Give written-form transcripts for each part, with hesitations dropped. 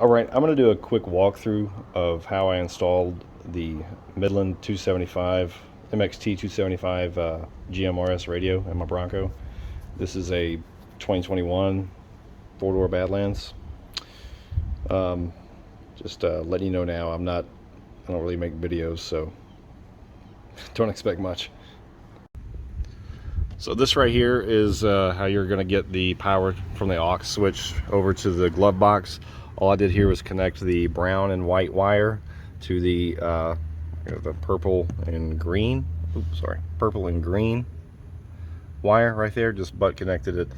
Alright, I'm going to do a quick walkthrough of how I installed the Midland 275 MXT275 GMRS radio in my Bronco. This is a 2021 4-door Badlands. Just letting you know now, I don't really make videos, so don't expect much. So this right here is how you're going to get the power from the aux switch over to the glove box. All I did here was connect the brown and white wire to the purple and green. Purple and green wire right there. Just butt connected it.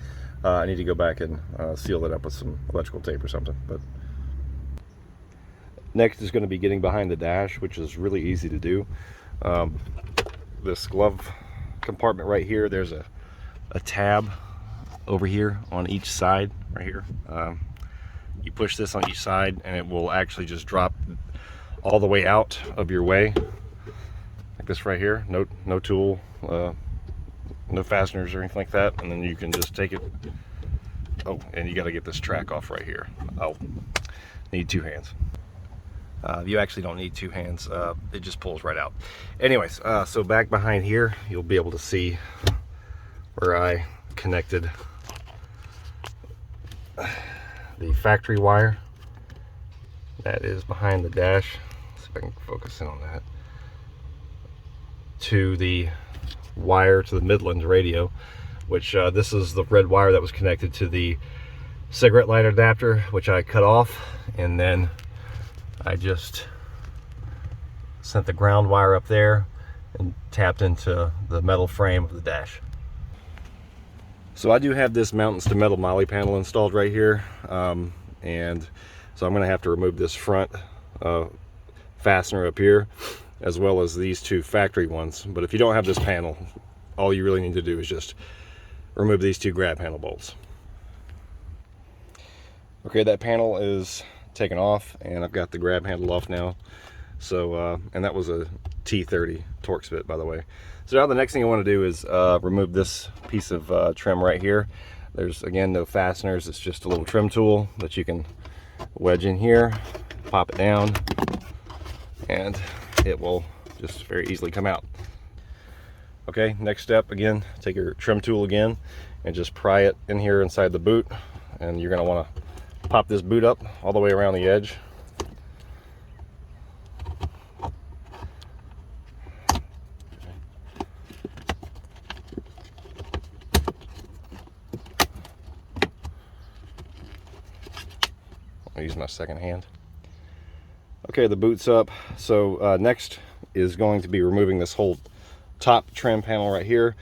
I need to go back and seal it up with some electrical tape or something. But next is going to be getting behind the dash, which is really easy to do. This glove compartment right here, there's a tab over here on each side right here. You push this on each side and it will actually just drop all the way out of your way, like this right here. No tool, no fasteners or anything like that, and then you can just take it. Oh, and you got to get this track off right here. Oh, need two hands. You actually don't need two hands. It just pulls right out. Anyways, so back behind here, you'll be able to see where I connected the factory wire. That is behind the dash. Let's see if I can focus in on that. To the wire to the Midland radio, which this is the red wire that was connected to the cigarette lighter adapter, which I cut off, and then I just sent the ground wire up there and tapped into the metal frame of the dash. So I do have this mountains to metal moly panel installed right here, and so I'm going to have to remove this front fastener up here, as well as these two factory ones. But if you don't have this panel, all you really need to do is just remove these two grab handle bolts. Okay, that panel is taken off and I've got the grab handle off now. So and that was a T30 Torx bit, by the way. So now the next thing I want to do is remove this piece of trim right here. There's, again, no fasteners. It's just a little trim tool that you can wedge in here, pop it down, and it will just very easily come out. Okay, next step, again, take your trim tool again and just pry it in here inside the boot, and you're going to want to pop this boot up all the way around the edge. I'll use my second hand. Okay, the boot's up. So next is going to be removing this whole top trim panel right here.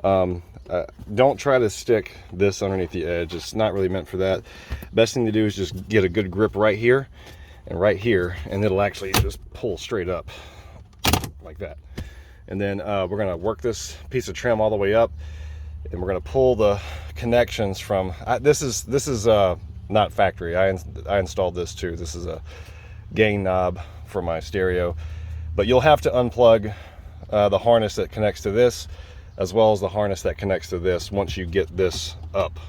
Don't try to stick this underneath the edge. It's not really meant for that. Best thing to do is just get a good grip right here, and it'll actually just pull straight up like that. And then we're going to work this piece of trim all the way up, and we're going to pull the connections from this is not factory. I installed this too. This is a gain knob for my stereo, but you'll have to unplug the harness that connects to this, as well as the harness that connects to this, once you get this up.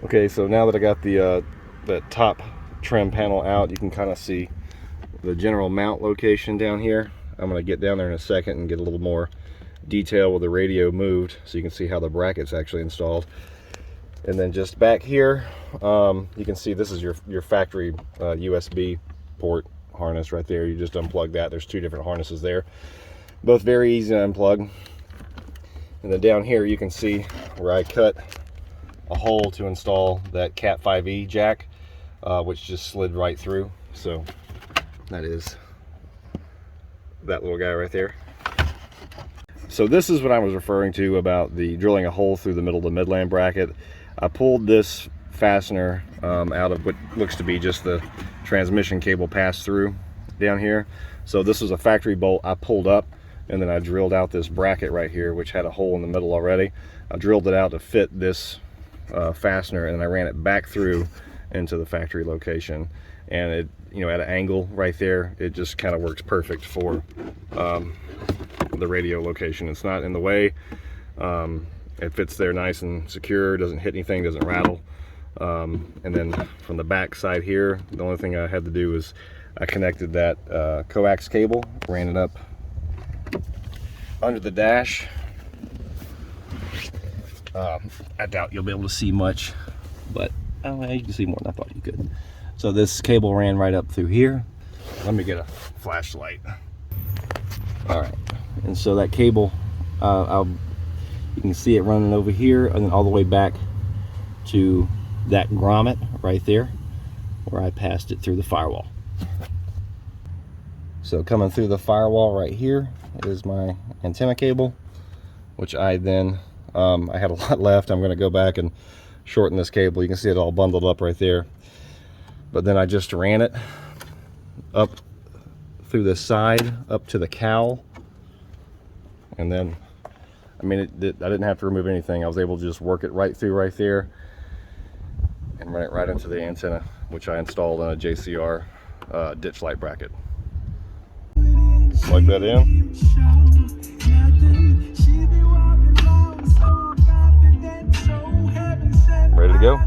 Okay, so now that I got the top trim panel out, you can kind of see the general mount location down here. I'm going to get down there in a second and get a little more detail with the radio moved, so you can see how the bracket's actually installed. And then just back here, you can see this is your factory USB port harness right there. You just unplug that. There's two different harnesses there, both very easy to unplug. And then down here you can see where I cut a hole to install that Cat 5e jack, which just slid right through. So that is that little guy right there. So this is what I was referring to about the drilling a hole through the middle of the Midland bracket. I pulled this fastener out of what looks to be just the transmission cable pass through down here. So this was a factory bolt I pulled up, and then I drilled out this bracket right here, which had a hole in the middle already. I drilled it out to fit this fastener, and then I ran it back through into the factory location. And it, at an angle right there, it just kind of works perfect for the radio location. It's not in the way. It fits there nice and secure, doesn't hit anything, doesn't rattle. And then from the back side here, the only thing I had to do was I connected that coax cable, ran it up under the dash. I doubt you'll be able to see much, but you can see more than I thought you could. So this cable ran right up through here. Let me get a flashlight. All right, and so that cable, you can see it running over here and then all the way back to that grommet right there where I passed it through the firewall. So coming through the firewall right here is my antenna cable, which I then I had a lot left. I'm going to go back and shorten this cable. You can see it all bundled up right there, but then I just ran it up through the side up to the cowl, and then I mean I didn't have to remove anything. I was able to just work it right through right there and run it right into the antenna, which I installed on a JCR ditch light bracket. Plug that in. Ready to go.